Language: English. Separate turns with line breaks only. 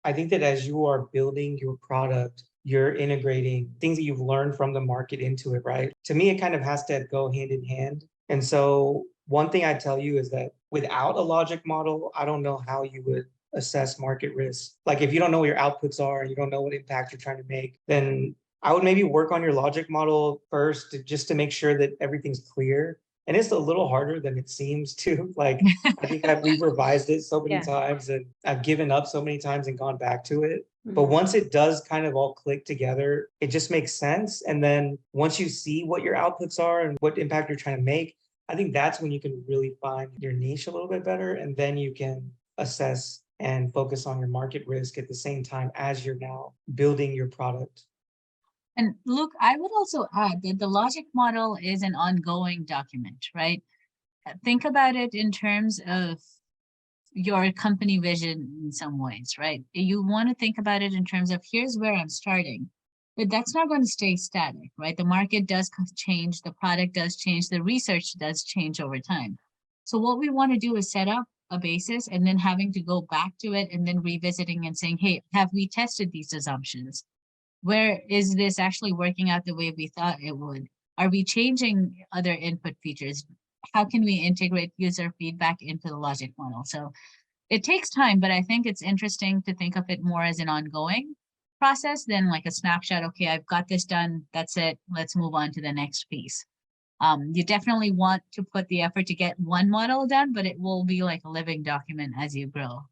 I think that as you are building your product, you're integrating things that you've learned from the market into it, right? To me, it kind of has to go hand in hand. And so, one thing I tell you is that without a logic model, I don't know how you would assess market risk. Like, if you don't know what your outputs are and you don't know what impact you're trying to make, then I would maybe work on your logic model first just to make sure that everything's clear. And it's a little harder than it seems to. Like, I think we've revised it so many
Yeah.
times and I've given up so many times and gone back to it. But
Mhm.
once it does kind of all click together, it just makes sense. And then once you see what your outputs are and what impact you're trying to make, I think that's when you can really find your niche a little bit better. And then you can assess and focus on your market risk at the same time as you're now building your product.
And look, I would also add that the logic model is an ongoing document, right? Think about it in terms of your company vision in some ways, right? You want to think about it in terms of here's where I'm starting, but that's not going to stay static, right? The market does change, the product does change, the research does change over time. So what we want to do is set up a basis and then having to go back to it and then revisiting and saying, hey, have we tested these assumptions? Where is this actually working out the way we thought it would? Are we changing other input features? How can we integrate user feedback into the logic model? So it takes time, but I think it's interesting to think of it more as an ongoing process than like a snapshot. Okay, I've got this done. That's it. Let's move on to the next piece. You definitely want to put the effort to get one model done, but it will be like a living document as you grow.